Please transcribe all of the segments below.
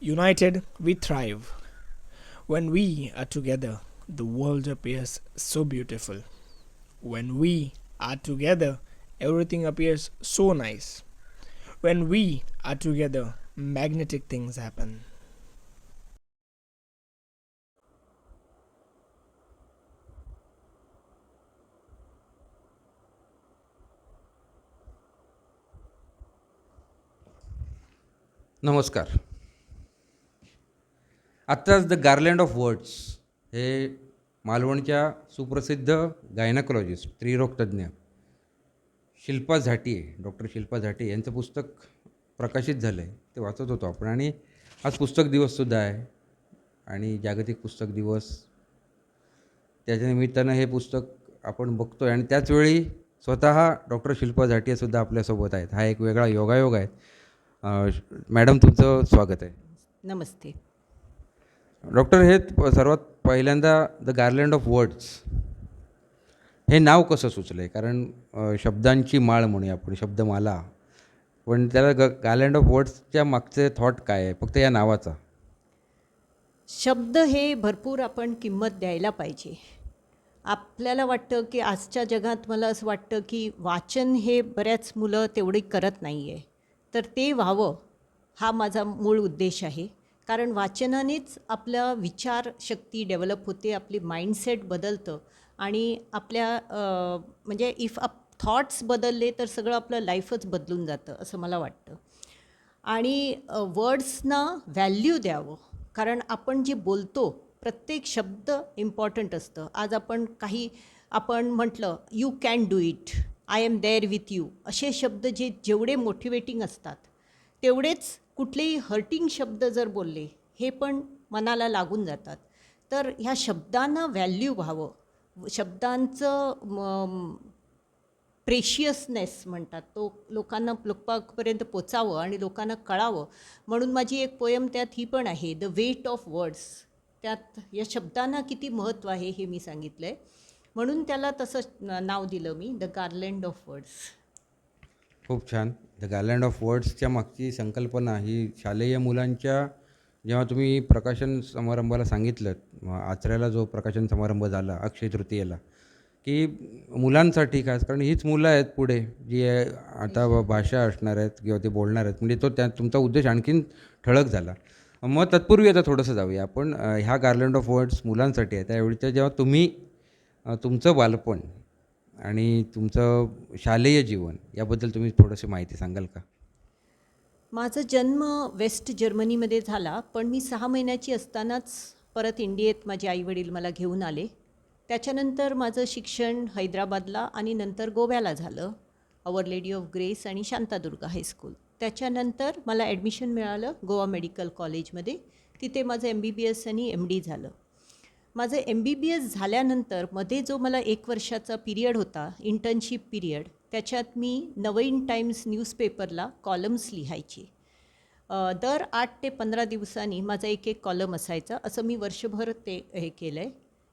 United, we thrive. When we are together, the world appears so beautiful. When we are together, everything appears so nice. When we are together, magnetic things happen. नमस्कार. आत्ताच the गार्लँड of words हे मालवणच्या सुप्रसिद्ध गायनॉकॉलॉजिस्ट स्त्रीरोगतज्ञ शिल्पा झाटे, doctor Shilpa झाटे यांचं पुस्तक प्रकाशित झालं आहे. ते वाचत होतो आपण आणि आज पुस्तक दिवससुद्धा आहे आणि जागतिक पुस्तक दिवस. त्याच्या निमित्तानं हे पुस्तक आपण बघतो आहे आणि त्याचवेळी स्वतः डॉक्टर शिल्पा झाटेसुद्धा आपल्यासोबत आहेत. हा एक वेगळा योगायोग आहे. मॅडम, तुमचं स्वागत आहे. नमस्ते. डॉक्टर, हे सर्वात पहिल्यांदा द गार्लँड ऑफ वर्ड्स हे नाव कसं सुचलं आहे? कारण शब्दांची माळ म्हणूया आपण, शब्दमाला, पण त्याला गार्लँड ऑफ वर्ड्सच्या मागचे थॉट काय आहे फक्त या नावाचा? शब्द हे भरपूर आपण किंमत द्यायला पाहिजे. आपल्याला वाटतं की आजच्या जगात मला असं वाटतं की वाचन हे बऱ्याच मुलं तेवढी करत नाही आहे, तर ते व्हावं हा माझा मूळ उद्देश आहे. कारण वाचनानेच आपला विचारशक्ती डेव्हलप होते, आपली माइंडसेट बदलतं आणि आपल्या म्हणजे इफ थॉट्स बदलले तर सगळं आपलं लाईफच बदलून जातं असं मला वाटतं. आणि वर्ड्सना व्हॅल्यू द्यावं, कारण आपण जे बोलतो प्रत्येक शब्द इम्पॉर्टंट असतं. आज आपण म्हटलं you can do it, I am there with you, असे शब्द जेवढे मोटिवेटिंग असतात तेवढेच कुठलेही हर्टिंग शब्द जर बोलले हे पण मनाला लागून जातात. तर ह्या शब्दांना व्हॅल्यू व्हावं, शब्दांचं प्रेशियसनेस म्हणतात तो लोकांपर्यंत पोचावं आणि लोकांना कळावं. म्हणून माझी एक पोयम त्यात ही पण आहे, द वेट ऑफ वर्ड्स. त्यात या शब्दांना किती महत्त्व आहे हे मी सांगितलं आहे. म्हणून त्याला तसं नाव दिलं मी, द गार्लँड ऑफ वर्ड्स. खूप छान. द गार्लँड ऑफ वर्ड्सच्या मागची संकल्पना ही शालेय मुलांच्या, जेव्हा तुम्ही प्रकाशन समारंभाला सांगितलं, आचऱ्याला जो प्रकाशन समारंभ झाला अक्षय तृतीयेला, की मुलांसाठी खास, कारण हीच मुलं आहेत पुढे जी आता भाषा असणार आहेत किंवा ते बोलणार आहेत, म्हणजे तुमचा उद्देश आणखीन ठळक झाला. मग तत्पूर्वी आता थोडंसं जाऊया आपण. ह्या गार्लँड ऑफ वर्ड्स मुलांसाठी आहे, त्यावेळीच्या जेव्हा तुम्ही तुमचं बालपण आणि तुमचं शालेय जीवन याबद्दल तुम्ही थोडंशी माहिती सांगाल का? माझा जन्म वेस्ट जर्मनीमध्ये झाला, पण मी 6 महिन्याची असतानाच परत इंडियेत माझे आईवडील मला घेऊन आले. त्याच्यानंतर माझं शिक्षण हैदराबादला आणि नंतर गोव्याला झालं, अवर लेडी ऑफ ग्रेस आणि शांतादुर्गा हायस्कूल. त्याच्यानंतर मला ॲडमिशन मिळालं गोवा मेडिकल कॉलेजमध्ये. तिथे माझं MBBS आणि MD झालं. माझं MBBS झाल्यानंतर मध्ये जो मला 1 वर्षाचा पिरियड होता, इंटर्नशिप पिरियड, त्याच्यात मी नवहिंद टाइम्स न्यूजपेपरला कॉलम्स लिहायची. दर 8 ते 15 दिवसांनी माझा एक कॉलम असायचा. असं मी वर्षभर ते हे केलं आहे.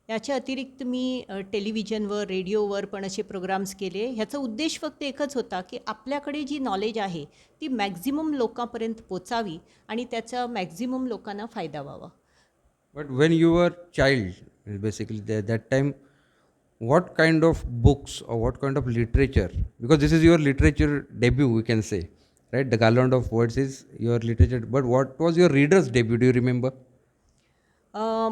याच्या अतिरिक्त मी टेलिव्हिजनवर, रेडिओवर पण असे प्रोग्राम्स केले. ह्याचा उद्देश फक्त एकच होता की आपल्याकडे जी नॉलेज आहे ती मॅक्झिमम लोकांपर्यंत पोचावी आणि त्याचा मॅक्झिमम लोकांना फायदा व्हावा. But when you were child, basically that time, what kind of books or what kind of literature, because this is your literature debut, we can say, right? The Garland of Words is your literature, but what was your reader's debut? Do you remember?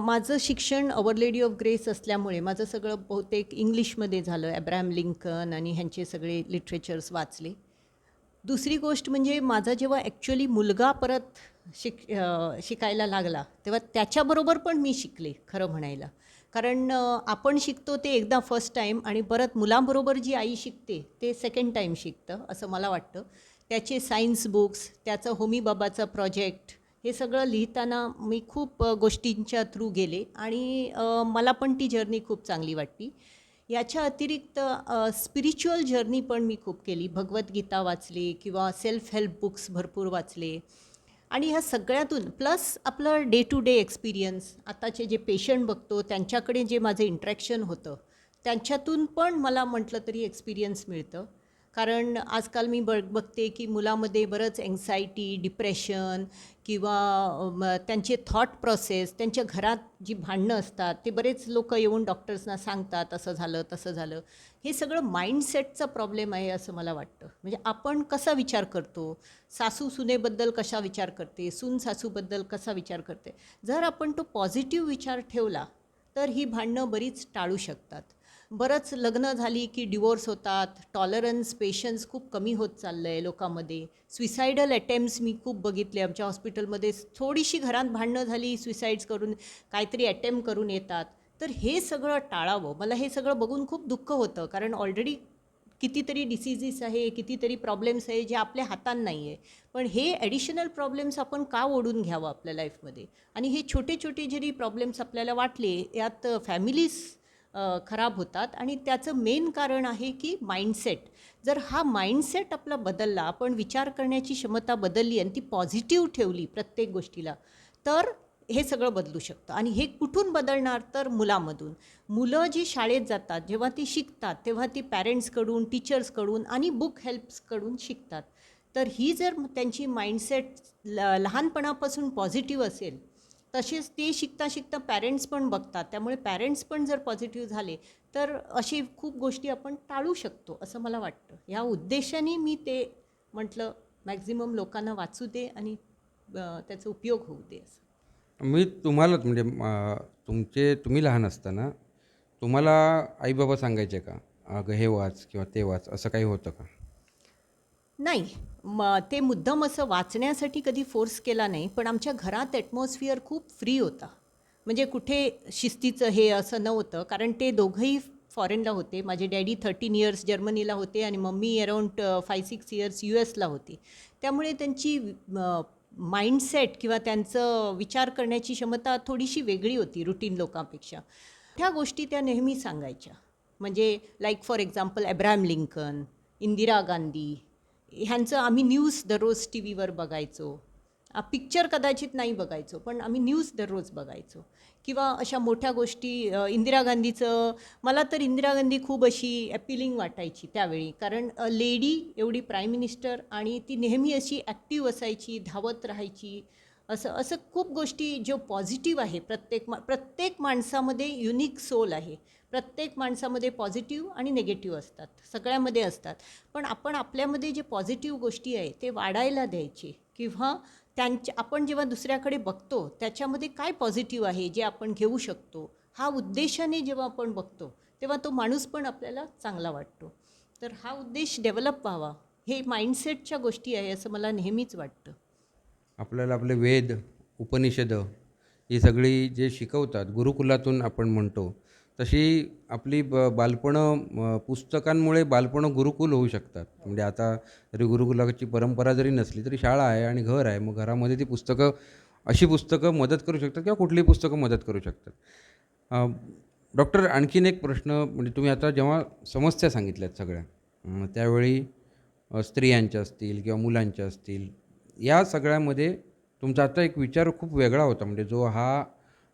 माझं शिक्षण our lady of grace असल्यामुळे माझं सगळं बहुतेक इंग्लिशमध्ये झालं. Abraham Lincoln आणि ह्यांचे सगळे लिटरेचर्स वाचले. दुसरी गोष्ट म्हणजे माझा जेव्हा ॲक्च्युअली मुलगा परत शिकायला लागला तेव्हा त्याच्याबरोबर पण मी शिकले खरं म्हणायला. कारण आपण शिकतो ते एकदा फर्स्ट टाईम आणि परत मुलांबरोबर जी आई शिकते ते सेकंड टाईम शिकतं असं मला वाटतं. त्याचे सायन्स बुक्स, त्याचं होमी बाबाचा प्रोजेक्ट, हे सगळं लिहिताना मी खूप गोष्टींच्या थ्रू गेले आणि मला पण ती जर्नी खूप चांगली वाटली. याच्या अतिरिक्त स्पिरिच्युअल जर्नी पण मी खूप केली. भगवद्गीता वाचली किंवा सेल्फ हेल्प बुक्स भरपूर वाचले आणि ह्या सगळ्यातून प्लस आपलं डे टू डे एक्सपिरियन्स, आताचे जे पेशंट बघतो त्यांच्याकडे जे माझं इंटरॅक्शन होतं त्यांच्यातून पण मला म्हटलं तरी एक्सपिरियन्स मिळतं. कारण आजकाल मी बघते की मुलामध्ये बरंच एन्झायटी, डिप्रेशन किंवा त्यांचे थॉट प्रोसेस, त्यांच्या घरात जी भांडणं असतात ते बरेच लोक येऊन डॉक्टर्सना सांगतात असं झालं तसं झालं. हे सगळं माइंडसेटचा प्रॉब्लेम आहे असं मला वाटतं. म्हणजे आपण कसा विचार करतो, सासू सुनेबद्दल कसा विचार करते, सून सासूबद्दल कसा विचार करते. जर आपण तो पॉझिटिव्ह विचार ठेवला तर ही भांडणं बरीच टाळू शकतात. बरंच लग्न झाली की डिवोर्स होतात, टॉलरन्स पेशन्स खूप कमी होत चाललं आहे लोकांमध्ये. सुइसायडल अटेम्प्ट्स मी खूप बघितले आमच्या हॉस्पिटलमध्ये. थोडीशी घरात भांडणं झाली, सुइसाईड्स करून काहीतरी अटेम्प्ट करून येतात. तर हे सगळं टाळावं. मला हे सगळं बघून खूप दुःख होतं, कारण ऑलरेडी कितीतरी डिसिजीस आहे, कितीतरी प्रॉब्लेम्स आहे जे आपल्या हातात नाही आहे. पण हे ॲडिशनल प्रॉब्लेम्स आपण का ओढून घ्यावं आपल्या लाईफमध्ये. आणि हे छोटे छोटे जरी प्रॉब्लेम्स आपल्याला वाटले, यात फॅमिलीज खराब होतात. आणि त्याचं मेन कारण आहे की माइंडसेट. जर हा माइंडसेट आपला बदलला, आपण विचार करण्याची क्षमता बदलली आणि ती पॉझिटिव्ह ठेवली प्रत्येक गोष्टीला, तर हे सगळं बदलू शकतं. आणि हे कुठून बदलणार, तर मुलामधून. मुलं जी शाळेत जातात, जेव्हा ती शिकतात, तेव्हा ती पॅरेंट्सकडून, टीचर्सकडून आणि बुक हेल्प्सकडून शिकतात. तर ही जर त्यांची माइंडसेट लहानपणापासून पॉझिटिव्ह असेल, तसेच ते शिकता शिकता पॅरेंट्स पण बघतात. त्यामुळे पॅरेंट्स पण जर पॉझिटिव्ह झाले, तर अशी खूप गोष्टी आपण टाळू शकतो असं मला वाटतं. ह्या उद्देशाने मी ते म्हटलं, मॅक्झिमम लोकांना वाचू दे आणि त्याचा उपयोग होऊ दे असं. मी तुम्हाला म्हणजे तुम्ही लहान असताना तुम्हाला आई बाबा सांगायचे का, अगं हे वाच किंवा ते वाच, असं काही होतं का? नाही, ते मुद्दाम असं वाचण्यासाठी कधी फोर्स केला नाही. पण आमच्या घरात ॲटमॉस्फिअर खूप फ्री होता. म्हणजे कुठे शिस्तीचं हे असं नव्हतं, कारण ते दोघंही फॉरेनला होते. माझे डॅडी 13 इयर्स जर्मनीला होते आणि मम्मी अराऊंड 5-6 इयर्स US ला होती. त्यामुळे त्यांची माइंडसेट किंवा त्यांचं विचार करण्याची क्षमता थोडीशी वेगळी होती रुटीन लोकांपेक्षा. ह्या गोष्टी त्या नेहमी सांगायच्या. म्हणजे like for example Abraham Lincoln, Indira Gandhi, ह्यांचं आम्ही न्यूज दररोज टी व्हीवर बघायचो. पिक्चर कदाचित नाही बघायचो, पण आम्ही न्यूज दररोज बघायचो. किंवा अशा मोठ्या गोष्टी, इंदिरा गांधीचं, मला तर इंदिरा गांधी खूप अशी ॲपिलिंग वाटायची त्यावेळी. कारण लेडी एवढी प्राईम मिनिस्टर आणि ती नेहमी अशी ॲक्टिव्ह असायची, धावत राहायची. असं असं खूप गोष्टी जो पॉझिटिव्ह आहे. प्रत्येक माणसामध्ये युनिक सोल आहे. प्रत्येक माणसामध्ये पॉझिटिव्ह आणि निगेटिव्ह असतात, सगळ्यामध्ये असतात. पण आपण आपल्यामध्ये जे पॉझिटिव्ह गोष्टी आहे ते वाढायला द्यायचे. किंवा आपण जेव्हा दुसऱ्याकडे बघतो त्याच्यामध्ये काय पॉझिटिव्ह आहे जे आपण घेऊ शकतो, हा उद्देशाने जेव्हा आपण बघतो तेव्हा तो माणूस पण आपल्याला चांगला वाटतो. तर हा उद्देश डेव्हलप व्हावा, हे माइंडसेटच्या गोष्टी आहे असं मला नेहमीच वाटतं. आपल्याला आपले वेद, उपनिषदं ही सगळी जे शिकवतात गुरुकुलातून आपण म्हणतो, तशी आपली बालपणं पुस्तकांमुळे बालपणं गुरुकुल होऊ शकतात. म्हणजे आता जरी गुरुकुलाची परंपरा जरी नसली तरी शाळा आहे आणि घर आहे. मग घरामध्ये ती पुस्तकं, अशी पुस्तकं मदत करू शकतात किंवा कुठलीही पुस्तकं मदत करू शकतात. डॉक्टर, आणखीन एक प्रश्न, म्हणजे तुम्ही आता जेव्हा समस्या सांगितल्यात सगळ्या, त्यावेळी स्त्रियांच्या असतील किंवा मुलांच्या असतील, या सगळ्यामध्ये तुमचा आता एक विचार खूप वेगळा होता. म्हणजे जो हा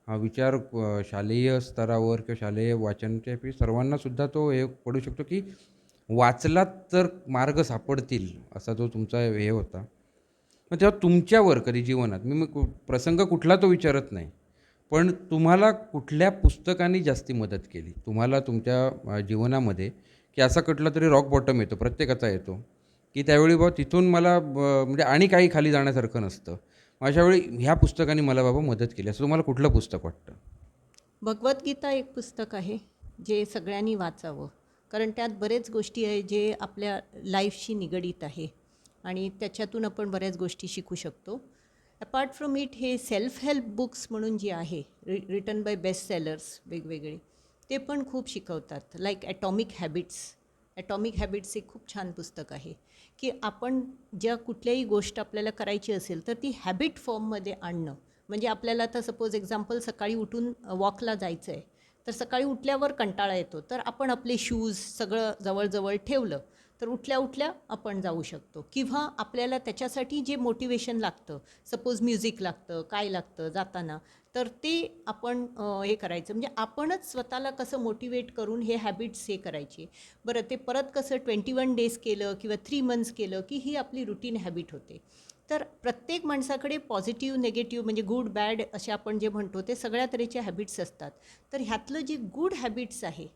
विचार शालेय स्तरावर किंवा शालेय वाचनच्या सर्वांनासुद्धा तो हे पडू शकतो, की वाचलात तर मार्ग सापडतील, असा जो तुमचा हे होता. मग तेव्हा तुमच्यावर कधी जीवनात, मी मग प्रसंग कुठला तो विचारत नाही, पण तुम्हाला कुठल्या पुस्तकाने जास्ती मदत केली तुम्हाला तुमच्या जीवनामध्ये, की असा कुठला तरी रॉक बॉटम येतो, प्रत्येकाचा येतो, की त्यावेळी बाबा तिथून मला म्हणजे आणि काही खाली जाण्यासारखं नसतं, अशावेळी ह्या पुस्तकाने मला बाबा मदत केली, असं तुम्हाला कुठलं पुस्तक वाटतं? भगवद्गीता एक पुस्तक आहे जे सगळ्यांनी वाचावं. कारण त्यात बरेच गोष्टी आहे जे आपल्या लाईफशी निगडीत आहे आणि त्याच्यातून आपण बऱ्याच गोष्टी शिकू शकतो. अपार्ट फ्रॉम इट, हे सेल्फ हेल्प बुक्स म्हणून जे आहे, रिटन बाय बेस्ट सेलर्स वेगवेगळे, ते पण खूप शिकवतात. Like atomic habits. Atomic habits एक खूप छान पुस्तक आहे, की आपण ज्या कुठल्याही गोष्ट आपल्याला करायची असेल तर ती हॅबिट फॉर्ममध्ये आणणं. म्हणजे आपल्याला आता सपोज एक्झाम्पल सकाळी उठून वॉकला जायचं आहे, तर सकाळी उठल्यावर कंटाळा येतो, तर आपण आपले शूज सगळं जवळजवळ ठेवलं तर उठल्या उठल्या आपण जाऊ शकतो. किंवा आपल्याला त्याच्यासाठी जे मोटिवेशन लागतं, सपोज म्युझिक लागतं, काय लागतं जाताना, तर ते आपण हे करायचं. म्हणजे आपणच स्वतःला कसं मोटिवेट करून हे हॅबिट्स हे करायचे. बरं, ते परत कसं 21 डेज केलं किंवा 3 मंथ्स केलं की ही आपली रुटीन हॅबिट होते. तर प्रत्येक माणसाकडे पॉझिटिव्ह, निगेटिव्ह म्हणजे गुड, बॅड असे आपण जे म्हणतो ते सगळ्या तऱ्हेचे हॅबिट्स असतात. तर ह्यातलं जे गुड हॅबिट्स आहे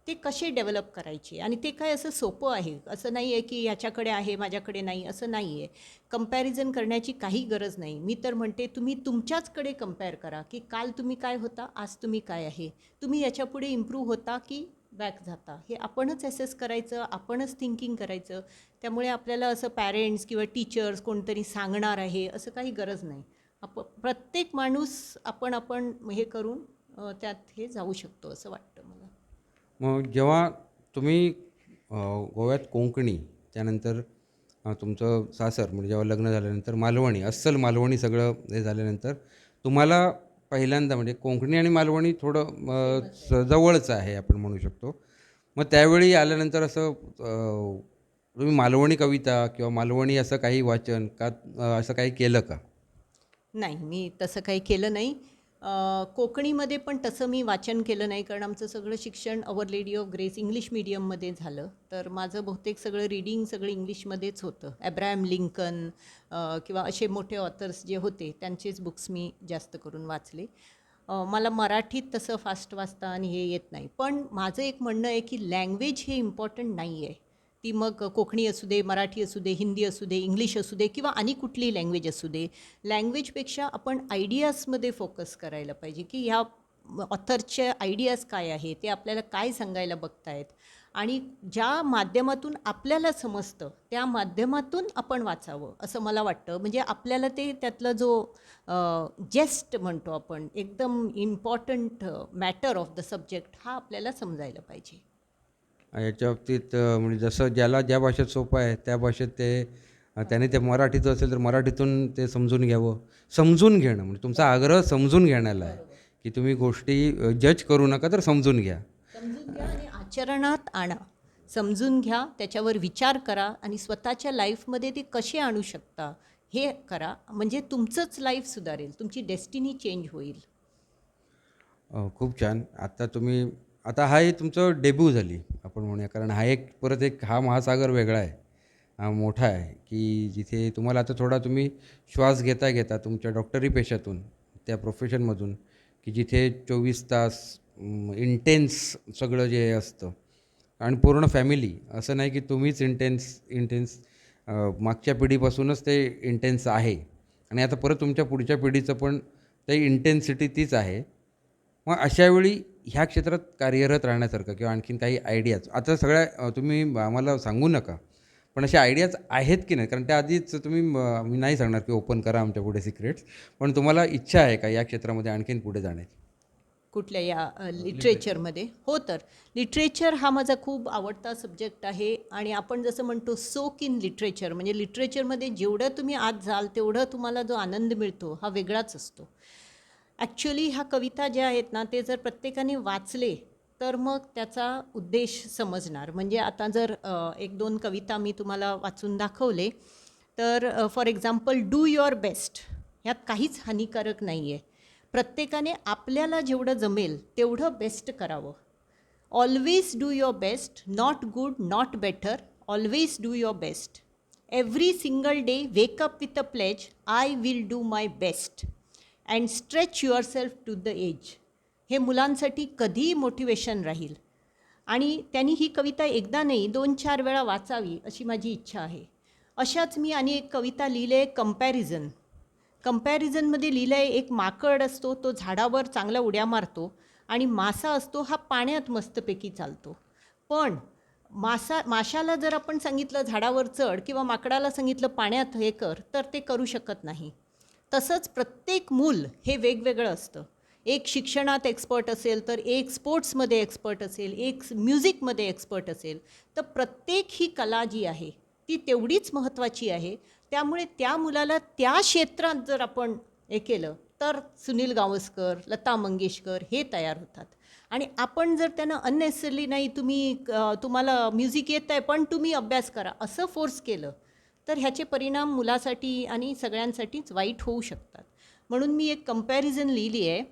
ते कसे डेव्हलप करायचे, आणि ते काय असं सोपं आहे असं नाही आहे की ह्याच्याकडे आहे माझ्याकडे नाही, असं नाही आहे. कंपॅरिझन करण्याची काही गरज नाही. मी तर म्हणते तुम्ही तुमच्याचकडे कंपेअर करा की काल तुम्ही काय होता, आज तुम्ही काय आहे. तुम्ही याच्यापुढे इम्प्रूव्ह होता की बॅक जाता, हे आपणच ॲसेस करायचं, आपणच थिंकिंग करायचं. त्यामुळे आपल्याला असं पॅरेंट्स किंवा टीचर्स कोणतरी सांगणार आहे असं काही गरज नाही. प्रत्येक माणूस आपण आपण हे करून त्यात हे जाऊ शकतो असं वाटतं मला. मग जेव्हा तुम्ही गोव्यात कोंकणी, त्यानंतर तुमचं सासर म्हणजे जेव्हा लग्न झाल्यानंतर मालवणी, अस्सल मालवणी सगळं हे झाल्यानंतर तुम्हाला पहिल्यांदा म्हणजे कोंकणी आणि मालवणी थोडं जवळच आहे आपण म्हणू शकतो. मग त्यावेळी आल्यानंतर असं तुम्ही मालवणी कविता किंवा मालवणी असं काही वाचन का असं काही केलं का? नाही, मी तसं काही केलं नाही. कोकणीमध्ये पण तसं मी वाचन केलं नाही, कारण आमचं सगळं शिक्षण our lady of grace English मीडियममध्ये झालं. तर माझं बहुतेक सगळं रीडिंग सगळं इंग्लिशमध्येच होतं. अब्राहम लिंकन किंवा असे मोठे ऑथर्स जे होते त्यांचेच बुक्स मी जास्त करून वाचले. मला मराठीत तसं फास्ट वाचता आणि हे येत नाही. पण माझं एक म्हणणं आहे की लँग्वेज हे इम्पॉर्टंट नाही आहे. ती मग कोकणी असू दे, मराठी असू दे, हिंदी असू दे, इंग्लिश असू दे किंवा आणि कुठली लँग्वेज असू दे. लँग्वेजपेक्षा आपण आयडियाजमध्ये फोकस करायला पाहिजे की ह्या ऑथरचे आयडियाज काय आहे, ते आपल्याला काय सांगायला बघतायत, आणि ज्या माध्यमातून आपल्याला समजतं त्या माध्यमातून आपण वाचावं असं मला वाटतं. म्हणजे आपल्याला ते त्यातला जो जेस्ट म्हणतो आपण, एकदम important matter of the subject हा आपल्याला समजायला पाहिजे. याच्या बाबतीत म्हणजे जसं ज्याला ज्या भाषेत सोपं आहे त्या भाषेत ते त्याने ते मराठीचं असेल तर मराठीतून ते समजून घ्यावं. समजून घेणं म्हणजे तुमचा आग्रह समजून घेण्याला आहे की तुम्ही गोष्टी जज करू नका, तर समजून घ्या. समजून घ्या आणि आचरणात आणा. समजून घ्या, त्याच्यावर विचार करा आणि स्वतःच्या लाईफमध्ये ते कसे आणू शकता हे करा. म्हणजे तुमचंच लाईफ सुधारेल, तुमची डेस्टिनी चेंज होईल. खूप छान. आता हा एक तुमचं डेब्यू झाली आपण म्हणूया, कारण हा एक परत एक हा महासागर वेगळा आहे, हा मोठा आहे की जिथे तुम्हाला आता थोडा तुम्ही श्वास घेता घेता तुमच्या डॉक्टरी पेशातून त्या प्रोफेशनमधून की जिथे 24 तास इंटेन्स सगळं जे असतं आणि पूर्ण फॅमिली, असं नाही की तुम्हीच इंटेन्स मागच्या पिढीपासूनच ते इंटेन्स आहे आणि आता परत तुमच्या पुढच्या पिढीचं पण ते इंटेन्सिटी तीच आहे. मग अशावेळी ह्या क्षेत्रात कार्यरत राहण्यासारखं किंवा आणखीन काही आयडियाज आता सगळ्या तुम्ही आम्हाला सांगू नका, पण अशा आयडियाज आहेत की नाही? कारण त्या आधीच तुम्ही मी नाही सांगणार की ओपन करा आमच्या पुढे सिक्रेट्स, पण तुम्हाला इच्छा आहे का या क्षेत्रामध्ये आणखीन पुढे जाण्याची? कुठल्या या लिटरेचरमध्ये? हो, तर लिटरेचर हा माझा खूप आवडता सब्जेक्ट आहे. आणि आपण जसं म्हणतो सोक इन लिटरेचर, म्हणजे लिटरेचरमध्ये जेवढं तुम्ही आत जाल तेवढं तुम्हाला जो आनंद मिळतो हा वेगळाच असतो. ॲक्च्युली ह्या कविता ज्या आहेत ना, ते जर प्रत्येकाने वाचले तर मग त्याचा उद्देश समजणार. म्हणजे आता जर 1-2 कविता मी तुम्हाला वाचून दाखवले तर for example, do your best, ह्यात काहीच हानिकारक नाही आहे. प्रत्येकाने आपल्याला जेवढं जमेल तेवढं बेस्ट करावं. Always do your best, not good, not better, always do your best. Every single day wake up with a pledge, I will do my best and stretch yourself to the edge. हे मुलांसाठी कधीही motivation राहील. आणि त्यांनी ही कविता एकदा नाही 2-4 वेळा वाचावी अशी माझी इच्छा आहे. अशाच मी आणि एक कविता लिहिली आहे, कंपॅरिझन. कंपॅरिझनमध्ये लिहिलं आहे, एक माकड असतो, तो झाडावर चांगल्या उड्या मारतो आणि मासा असतो हा पाण्यात मस्तपैकी चालतो. पण माशाला जर आपण सांगितलं झाडावर चढ किंवा माकडाला सांगितलं पाण्यात हे कर, तर ते करू शकत नाही. तसंच प्रत्येक मूल हे वेगवेगळं असतं. एक शिक्षणात एक्सपर्ट असेल तर एक स्पोर्ट्समध्ये एक्सपर्ट असेल, एक म्युझिकमध्ये एक्सपर्ट असेल. तर प्रत्येक ही कला जी आहे ती तेवढीच महत्त्वाची आहे. त्यामुळे त्या मुलाला त्या क्षेत्रात जर आपण हे केलं तर सुनील गावस्कर, लता मंगेशकर हे तयार होतात. आणि आपण जर त्यांना अननेसेसरली नाही तुम्हाला म्युझिक येत आहे पण तुम्ही अभ्यास करा असं फोर्स केलं तर ह्याचे परिणाम मुलासाठी आणि सगळ्यांसाठीच वाईट होऊ शकतात. म्हणून मी एक कंपॅरिझन लिहिली आहे.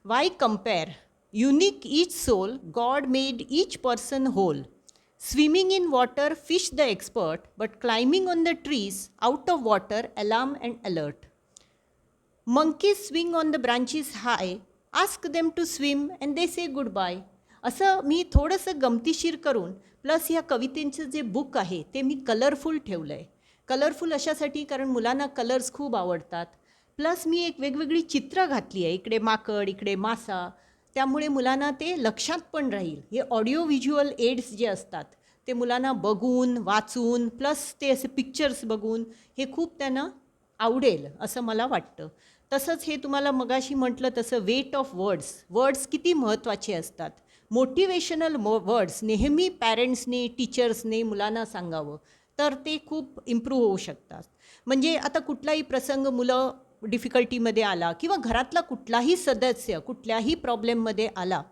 Why compare unique each soul God made each person whole. Swimming in water fish the expert but climbing on the trees out of water alarm and alert. Monkeys swing on the branches high, ask them to swim and they say goodbye. असं मी थोडंसं गमतीशीर करून plus ह्या कवितेंचं जे book आहे ते मी colourful ठेवलं आहे. कलरफुल अशासाठी कारण मुलांना कलर्स खूप आवडतात. प्लस मी एक वेगवेगळी चित्र घातली आहे, इकडे माकड इकडे मासा, त्यामुळे मुलांना ते लक्षात पण राहील. हे ऑडिओ व्हिज्युअल एड्स जे असतात ते मुलांना बघून वाचून प्लस ते असे पिक्चर्स बघून हे खूप त्यांना आवडेल असं मला वाटतं. तसंच हे तुम्हाला मगाशी म्हटलं तसं वेट ऑफ वर्ड्स किती महत्त्वाचे असतात. मोटिवेशनल वर्ड्स नेहमी पॅरेंट्सने टीचर्सने मुलांना सांगावं तर ते खूप इम्प्रूव्ह होऊ शकतात. म्हणजे आता कुठलाही प्रसंग मुलं डिफिकल्टीमध्ये आला किंवा घरातला कुठलाही सदस्य कुठल्याही प्रॉब्लेममध्ये आला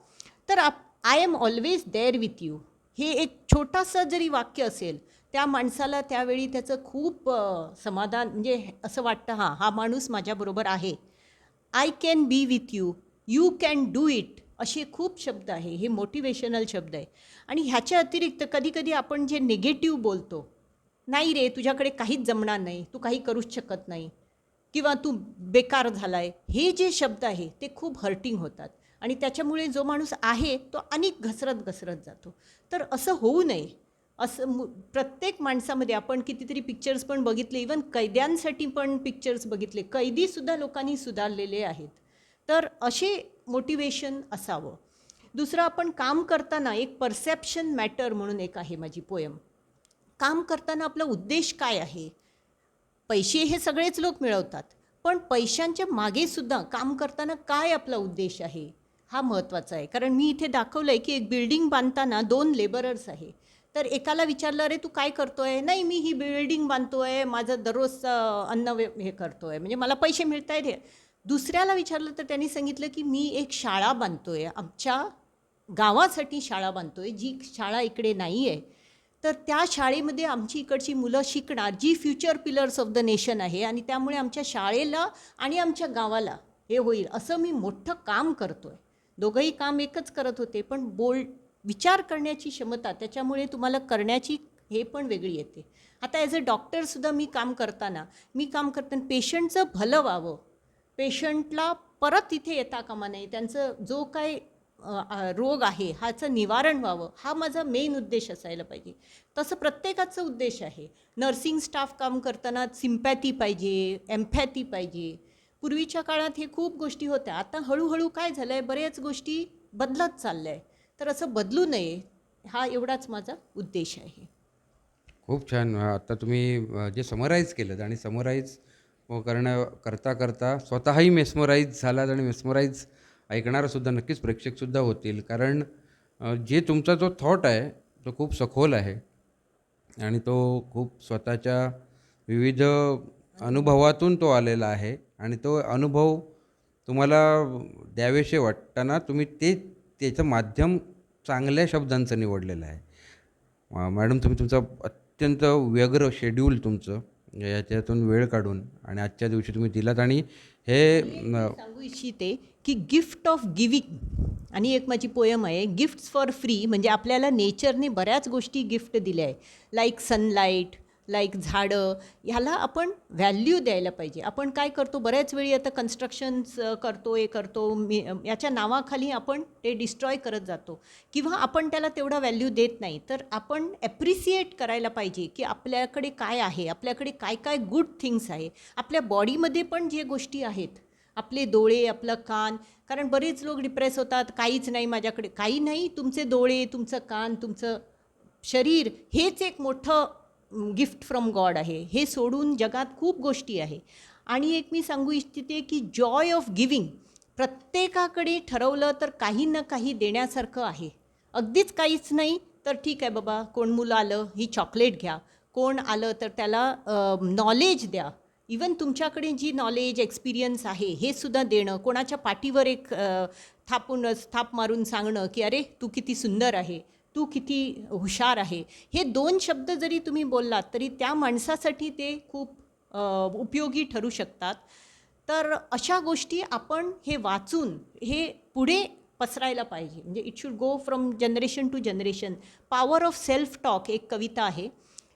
तर I am always there with you हे एक छोटासा जरी वाक्य असेल त्या माणसाला त्यावेळी त्याचं खूप समाधान म्हणजे असं वाटतं हा माणूस माझ्याबरोबर आहे. I can be with you, you can do it असे खूप शब्द आहे. हे मोटिवेशनल शब्द आहे. आणि ह्याच्या अतिरिक्त कधी कधी आपण जे निगेटिव्ह बोलतो, नाही रे तुझ्याकडे काहीच जमणार नाही, तू काही करूच शकत नाही किंवा तू बेकार झाला आहे, हे जे शब्द आहे ते खूप हर्टिंग होतात आणि त्याच्यामुळे जो माणूस आहे तो अनेक घसरत जातो. तर असं होऊ नये. असं प्रत्येक माणसामध्ये आपण कितीतरी पिक्चर्स पण बघितले, इवन कैद्यांसाठी पण पिक्चर्स बघितले, कैदीसुद्धा लोकांनी सुधारलेले आहेत. तर असे मोटिवेशन असावं. दुसरं आपण काम करताना एक परसेप्शन मॅटर म्हणून एक आहे माझी पोयम. काम करताना आपला उद्देश काय आहे. पैसे हे सगळेच लोक मिळवतात पण पैशांच्या मागेसुद्धा काम करताना काय आपला उद्देश आहे हा महत्त्वाचा आहे. कारण मी इथे दाखवलं आहे की एक बिल्डिंग बांधताना 2 लेबरर्स आहे. तर एकाला विचारलं अरे तू काय करतो आहे. नाही मी ही बिल्डिंग बांधतो आहे, माझं दररोजचं हे करतो आहे म्हणजे मला पैसे मिळत आहेत हे. दुसऱ्याला विचारलं तर त्यांनी सांगितलं की मी एक शाळा बांधतो आहे, आमच्या गावासाठी शाळा बांधतो आहे, जी शाळा इकडे नाही आहे. तर त्या शाळेमध्ये आमची इकडची मुलं शिकणार जी future pillars of the nation आहे आणि त्यामुळे आमच्या शाळेला आणि आमच्या गावाला हे होईल असं मी मोठं काम करतो आहे. दोघंही काम एकच करत होते पण विचार करण्याची क्षमता त्याच्यामुळे तुम्हाला करण्याची हे पण वेगळी येते. आता ॲज अ डॉक्टरसुद्धा मी काम करताना पेशंटचं भलं व्हावं, पेशंटला परत इथे येता कामा नये, त्यांचं जो काय रोग आहे ह्याचं निवारण व्हावं हा माझा मेन उद्देश असायला पाहिजे. तसं प्रत्येकाचा उद्देश आहे. नर्सिंग स्टाफ काम करताना सिम्पॅथी पाहिजे, एम्पॅथी पाहिजे. पूर्वीच्या काळात हे खूप गोष्टी होत्या. आता हळूहळू काय झालं आहे, बऱ्याच गोष्टी बदलत चालल्या आहे. तर असं बदलू नये हा एवढाच माझा उद्देश आहे. खूप छान. आता तुम्ही जे समराईज केलं आणि समराईज करता स्वतःही मेस्मराईज झालात आणि मेस्मराईज ऐकणारंसुद्धा नक्कीच प्रेक्षकसुद्धा होतील. कारण जे तुमचा जो थॉट आहे तो खूप सखोल आहे आणि तो खूप स्वतःच्या विविध अनुभवातून तो आलेला आहे आणि तो अनुभव तुम्हाला द्यावेसे वाटताना तुम्ही त्याचं माध्यम चांगल्या शब्दांचं निवडलेलं आहे. मॅडम तुम्ही तुमचं अत्यंत व्यग्र शेड्यूल तुमचं याच्यातून वेळ काढून आणि आजच्या दिवशी तुम्ही दिलात आणि हे सांगू इच्छिते की गिफ्ट ऑफ गिविंग आणि एक माझी पोयम आहे गिफ्ट्स फॉर फ्री. म्हणजे आपल्याला नेचरने बऱ्याच गोष्टी गिफ्ट दिल्या आहे, लाईक सनलाईट, लाईक झाडं. ह्याला आपण व्हॅल्यू द्यायला पाहिजे. आपण काय करतो बऱ्याच वेळी आता कन्स्ट्रक्शन्स करतो याच्या नावाखाली आपण ते डिस्ट्रॉय करत जातो किंवा आपण त्याला तेवढा व्हॅल्यू देत नाही. तर आपण ॲप्रिसिएट करायला पाहिजे की आपल्याकडे काय आहे, आपल्याकडे काय काय गुड थिंग्स आहे. आपल्या बॉडीमध्ये पण जे गोष्टी आहेत, आपले डोळे, आपलं कान. कारण बरेच लोक डिप्रेस होतात, काहीच नाही माझ्याकडे. काही नाही, तुमचे डोळे, तुमचं कान, तुमचं शरीर हेच एक मोठं गिफ्ट फ्रॉम गॉड आहे. हे सोडून जगात खूप गोष्टी आहे. आणि एक मी सांगू इच्छिते की जॉय ऑफ गिविंग प्रत्येकाकडे ठरवलं तर काही ना काही देण्यासारखं आहे. अगदीच काहीच नाही तर ठीक आहे बाबा, कोण मुलं आलं ही चॉकलेट घ्या, कोण आलं तर त्याला नॉलेज द्या, इवन तुमच्याकडे जी नॉलेज एक्सपिरियन्स आहे हे सुद्धा देणं, कोणाच्या पाठीवर एक थाप मारून सांगणं की अरे तू किती सुंदर आहे, तू किती हुशार आहे, हे 2 शब्द जरी तुम्ही बोललात तरी त्या माणसासाठी ते खूप उपयोगी ठरू शकतात. तर अशा गोष्टी आपण हे वाचून हे पुढे पसरायला पाहिजे. म्हणजे it should go from generation to generation. Power of self talk एक कविता आहे,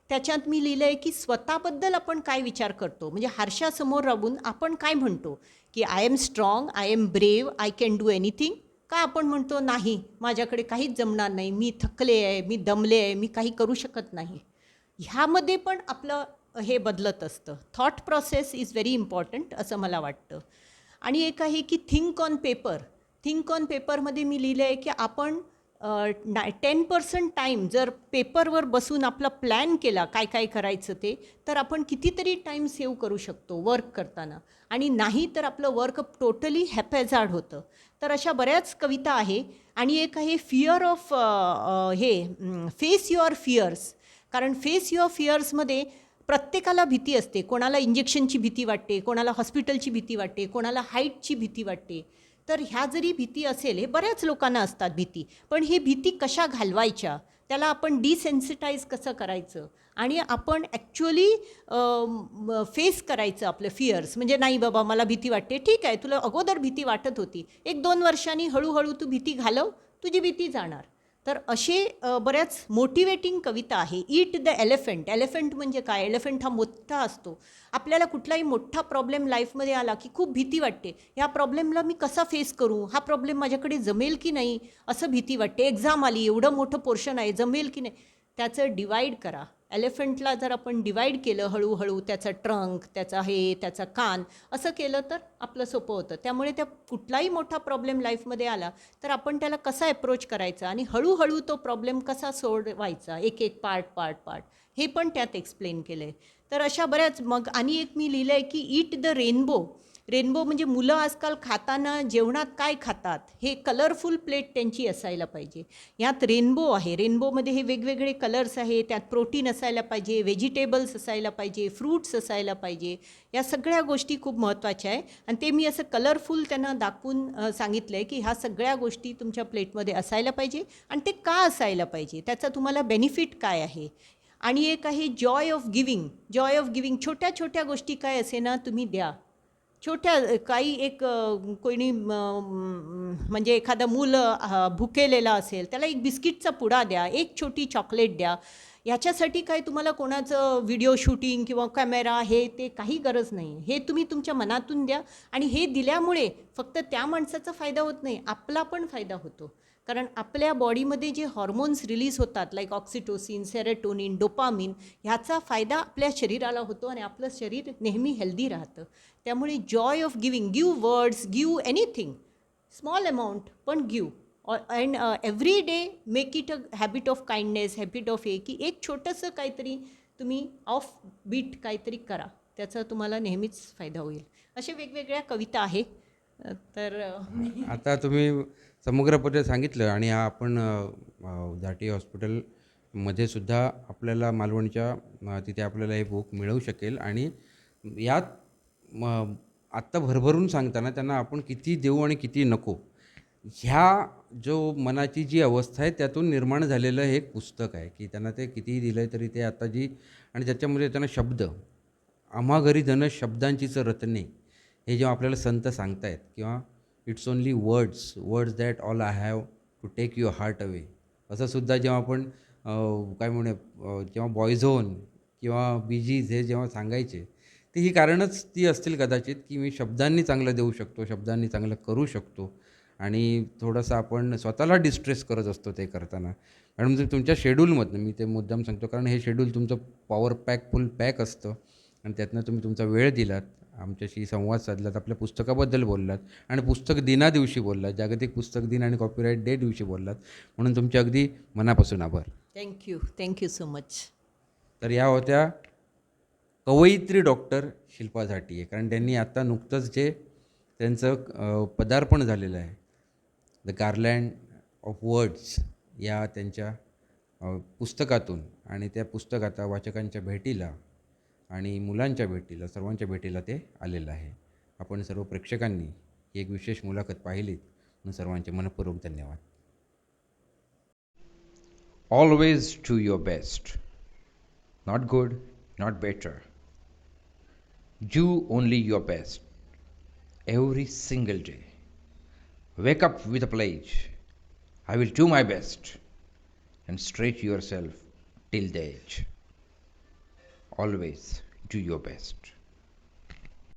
त्याच्यात मी लिहिलं आहे की स्वतःबद्दल आपण काय विचार करतो, म्हणजे हारशासमोर राहून आपण काय म्हणतो की I am strong, I am brave, I can do anything. का आपण म्हणतो नाही, माझ्याकडे काहीच जमणार नाही, मी थकले आहे, मी दमले आहे, मी काही करू शकत नाही. ह्यामध्ये पण आपलं हे बदलत असतं. Thought process is very important असं मला वाटतं. आणि एक आहे की think on paper. Think on पेपरमध्ये मी लिहिलं आहे की आपण 10% टाईम जर पेपरवर बसून आपला प्लॅन केला काय काय करायचं ते, तर आपण कितीतरी टाईम सेव्ह करू शकतो वर्क करताना. आणि नाही तर आपलं वर्क टोटली हॅपॅझार्ड होतं. तर अशा बऱ्याच कविता आहे. आणि एक आहे fear of face your fears. कारण फेस युअर फिअर्समध्ये प्रत्येकाला भीती असते. कोणाला इंजेक्शनची भीती वाटते, कोणाला हॉस्पिटलची भीती वाटते, कोणाला हाईटची भीती वाटते. तर ह्या जरी भीती असेल, हे बऱ्याच लोकांना असतात भीती, पण ही भीती कशा घालवायच्या, त्याला आपण डिसेन्सिटाईज कसं करायचं आणि आपण ॲक्च्युअली फेस करायचं आपलं फिअर्स. म्हणजे नाही बाबा मला भीती वाटते, ठीक आहे, तुला अगोदर भीती वाटत होती, 1-2 वर्षांनी हळूहळू तू भीती घालव, तुझी भीती जाणार. तर असे बऱ्याच मोटिवेटिंग कविता आहे. Eat the elephant. एलिफंट म्हणजे काय, एलिफंट हा मोठा असतो. आपल्याला कुठलाही मोठा प्रॉब्लेम लाईफमध्ये आला की खूप भीती वाटते, ह्या प्रॉब्लेमला मी कसा फेस करू, हा प्रॉब्लेम माझ्याकडे जमेल की नाही, असं भीती वाटते. एक्झाम आली, एवढं मोठं पोर्शन आहे, जमेल की नाही. त्याचं डिवाईड करा. एलिफंटला जर आपण डिवाईड केलं हळूहळू, त्याचं ट्रंक, त्याचा हे, त्याचा कान, असं केलं तर आपलं सोपं होतं. त्यामुळे त्या कुठलाही मोठा प्रॉब्लेम लाईफमध्ये आला तर आपण त्याला कसा अप्रोच करायचा आणि हळूहळू तो प्रॉब्लेम कसा सोडवायचा, एक एक पार्ट हे पण त्यात एक्सप्लेन केलं आहे. तर अशा बऱ्याच. मग आणि एक मी लिहिलं आहे की ईट द रेनबो. रेनबो म्हणजे मुलं आजकाल खाताना जेवणात काय खातात, हे कलरफुल प्लेट त्यांची असायला पाहिजे. यात रेनबो आहे, रेनबोमध्ये हे वेगवेगळे कलर्स आहे, त्यात प्रोटीन असायला पाहिजे, व्हेजिटेबल्स असायला पाहिजे, फ्रूट्स असायला पाहिजे. या सगळ्या गोष्टी खूप महत्त्वाच्या आहे आणि ते मी असं कलरफुल त्यांना दाखवून सांगितलं आहे की ह्या सगळ्या गोष्टी तुमच्या प्लेटमध्ये असायला पाहिजे आणि ते का असायला पाहिजे, त्याचा तुम्हाला बेनिफिट काय आहे. आणि एक आहे Joy of giving. Joy of giving, छोट्या छोट्या गोष्टी काय असे ना तुम्ही द्या. छोट्या काही एक कोणी म्हणजे एखादं मूल भुकेलेलं असेल, त्याला एक बिस्किटचा पुडा द्या, एक छोटी चॉकलेट द्या. याच्यासाठी काय तुम्हाला कोणाचं व्हिडिओ शूटिंग किंवा कॅमेरा हे ते काही गरज नाही. हे तुम्ही तुमच्या मनातून द्या आणि हे दिल्यामुळे फक्त त्या माणसाचा फायदा होत नाही, आपला पण फायदा होतो. कारण आपल्या बॉडीमध्ये जे हॉर्मोन्स रिलीज होतात लाईक ऑक्सिटोसिन, सेरोटोनिन, डोपामिन, ह्याचा फायदा आपल्या शरीराला होतो आणि आपलं शरीर नेहमी हेल्दी राहतं. त्यामुळे joy of giving, give words, give anything, small amount पण give. And every day make it a habit of kindness, habit of हे की एक छोटंसं काहीतरी तुम्ही ऑफ बीट काहीतरी करा, त्याचा तुम्हाला नेहमीच फायदा होईल. अशा वेगवेगळ्या कविता आहे. तर आता तुम्ही समग्रपणे सांगितलं आणि हा आपण दाटी हॉस्पिटलमध्ये सुद्धा आपल्याला मालवणच्या तिथे आपल्याला हे बुक मिळू शकेल. आणि यात आत्ता भरभरून सांगताना त्यांना आपण किती देऊ आणि किती नको, ह्या जो मनाची जी अवस्था आहे त्यातून निर्माण झालेलं हे एक पुस्तक आहे की त्यांना ते कितीही दिलं आहे तरी ते आता जी. आणि त्याच्यामध्ये त्यांना शब्द, आम्हा घरी धन शब्दांचीच रत्ने, हे जेव्हा आपल्याला संत सांगतायत किंवा it's only words that all I have to take your heart away, असं सुद्धा जेव्हा आपण काय म्हणू जेव्हा बॉयझोन किंवा बीजीज हे जेव्हा सांगायचे, तर ही कारणच ती असतील कदाचित की मी शब्दांनी चांगलं देऊ शकतो, शब्दांनी चांगलं करू शकतो. आणि थोडंसं आपण स्वतःला डिस्ट्रेस करत असतो ते करताना. कारण तुमच्या शेड्यूलमधनं मी ते मुद्दाम सांगतो कारण हे शेड्यूल तुमचं पॉवर पॅक फुल पॅक असतं आणि त्यातनं तुम्ही तुमचा वेळ दिलात, आमच्याशी संवाद साधलात, आपल्या पुस्तकाबद्दल बोललात आणि पुस्तक दिनादिवशी बोललात, जागतिक पुस्तक दिन आणि कॉपीराईट डे दिवशी बोललात, म्हणून तुमचे अगदी मनापासून आभार. Thank you so much. तर या होत्या कवयित्री डॉक्टर शिल्पा झाटिये. कारण त्यांनी आत्ता नुकतंच जे त्यांचं पदार्पण झालेलं आहे द गार्लँड ऑफ वर्ड्स या त्यांच्या पुस्तकातून, आणि त्या पुस्तकात वाचकांच्या भेटीला आणि मुलांच्या भेटीला, सर्वांच्या भेटीला ते आलेलं आहे. आपण सर्व प्रेक्षकांनी ही एक विशेष मुलाखत पाहिलीत म्हणून सर्वांचे मनःपूर्वक धन्यवाद. Always do your best. Not good, not better. Do only your best. Every single day. Wake up with a pledge. I will do my best. And stretch yourself till the edge. Always do your best.